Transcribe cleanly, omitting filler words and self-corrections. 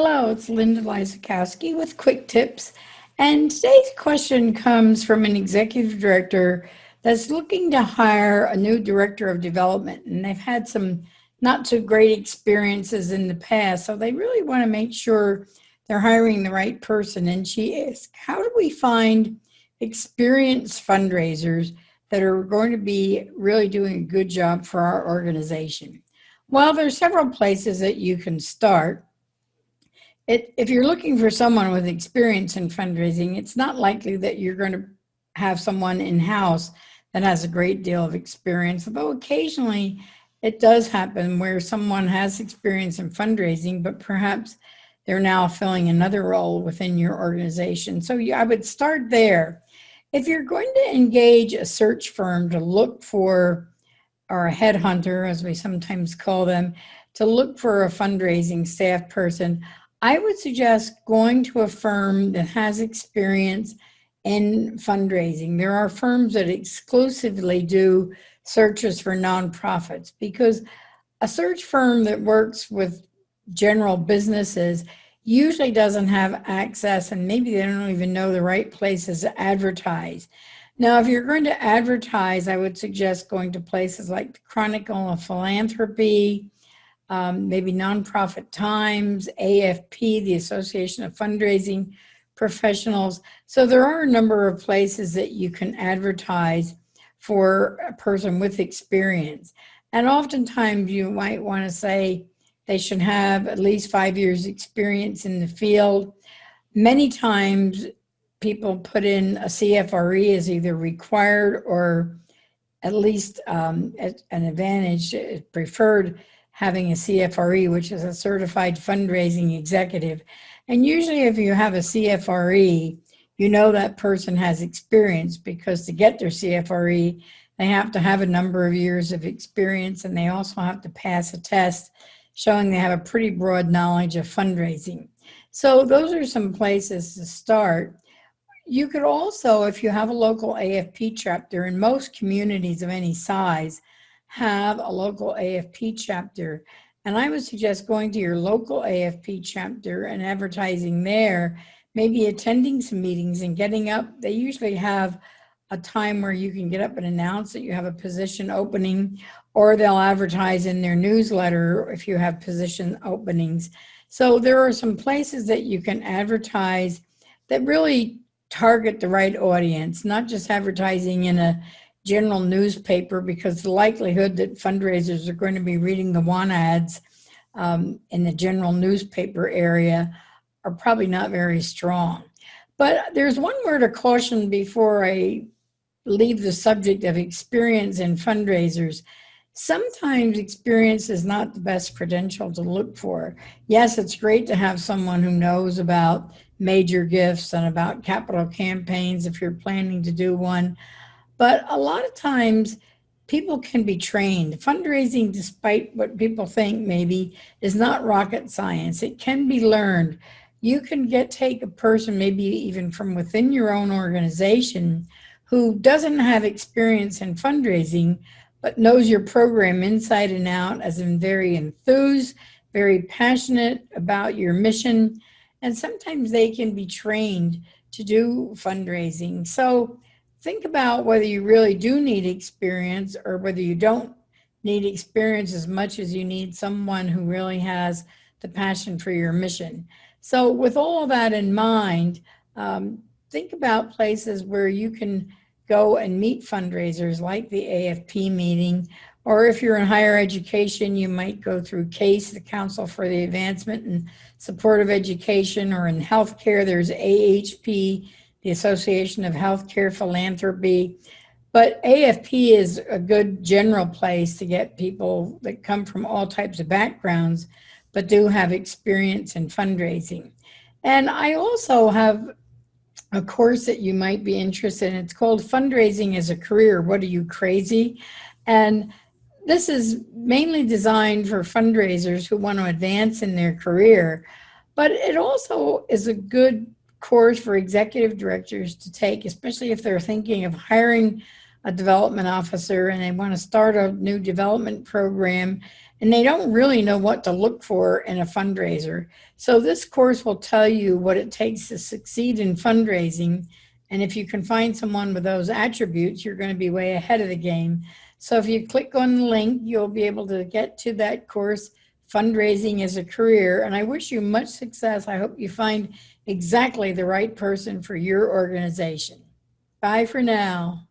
Hello, it's Linda Lysakowski with Quick Tips. And today's question comes from an executive director that's looking to hire a new director of development. And they've had some not so great experiences in the past. So they really want to make sure they're hiring the right person. And she asked, how do we find experienced fundraisers that are going to be really doing a good job for our organization? Well, there's several places that you can start. If you're looking for someone with experience in fundraising, it's not likely that you're going to have someone in-house that has a great deal of experience, although occasionally it does happen where someone has experience in fundraising, but perhaps they're now filling another role within your organization. So I would start there. If you're going to engage a search firm to look for, or a headhunter, as we sometimes call them, to look for a fundraising staff person, I would suggest going to a firm that has experience in fundraising. There are firms that exclusively do searches for nonprofits, because a search firm that works with general businesses usually doesn't have access, and maybe they don't even know the right places to advertise. Now, if you're going to advertise, I would suggest going to places like the Chronicle of Philanthropy, maybe Nonprofit Times, AFP, the Association of Fundraising Professionals. So there are a number of places that you can advertise for a person with experience. And oftentimes you might want to say they should have at least 5 years experience in the field. Many times people put in a CFRE as either required or at least an advantage, preferred, having a CFRE, which is a certified fundraising executive. And usually if you have a CFRE, you know that person has experience, because to get their CFRE, they have to have a number of years of experience, and they also have to pass a test showing they have a pretty broad knowledge of fundraising. So those are some places to start. You could also, if you have a local AFP chapter, in most communities of any size, have a local AFP chapter. And I would suggest going to your local AFP chapter and advertising there, maybe attending some meetings and getting up. They usually have a time where you can get up and announce that you have a position opening, or they'll advertise in their newsletter if you have position openings. So there are some places that you can advertise that really target the right audience, not just advertising in a general newspaper, because the likelihood that fundraisers are going to be reading the want ads in the general newspaper area are probably not very strong. But there's one word of caution before I leave the subject of experience in fundraisers. Sometimes experience is not the best credential to look for. Yes, it's great to have someone who knows about major gifts and about capital campaigns if you're planning to do one. But a lot of times people can be trained. Fundraising, despite what people think maybe, is not rocket science. It can be learned. You can take a person, maybe even from within your own organization, who doesn't have experience in fundraising, but knows your program inside and out, as in very enthused, very passionate about your mission. And sometimes they can be trained to do fundraising. So think about whether you really do need experience, or whether you don't need experience as much as you need someone who really has the passion for your mission. So with all that in mind, think about places where you can go and meet fundraisers, like the AFP meeting, or if you're in higher education, you might go through CASE, the Council for the Advancement and Support of Education, or in healthcare, there's AHP, the Association of Healthcare Philanthropy. But AFP is a good general place to get people that come from all types of backgrounds, but do have experience in fundraising. And I also have a course that you might be interested in. It's called Fundraising as a Career. What are you, crazy? And this is mainly designed for fundraisers who want to advance in their career, but it also is a good course for executive directors to take, especially if they're thinking of hiring a development officer and they want to start a new development program and they don't really know what to look for in a fundraiser. So this course will tell you what it takes to succeed in fundraising. And if you can find someone with those attributes, you're going to be way ahead of the game. So if you click on the link, you'll be able to get to that course, Fundraising as a Career. And I wish you much success. I hope you find exactly the right person for your organization. Bye for now.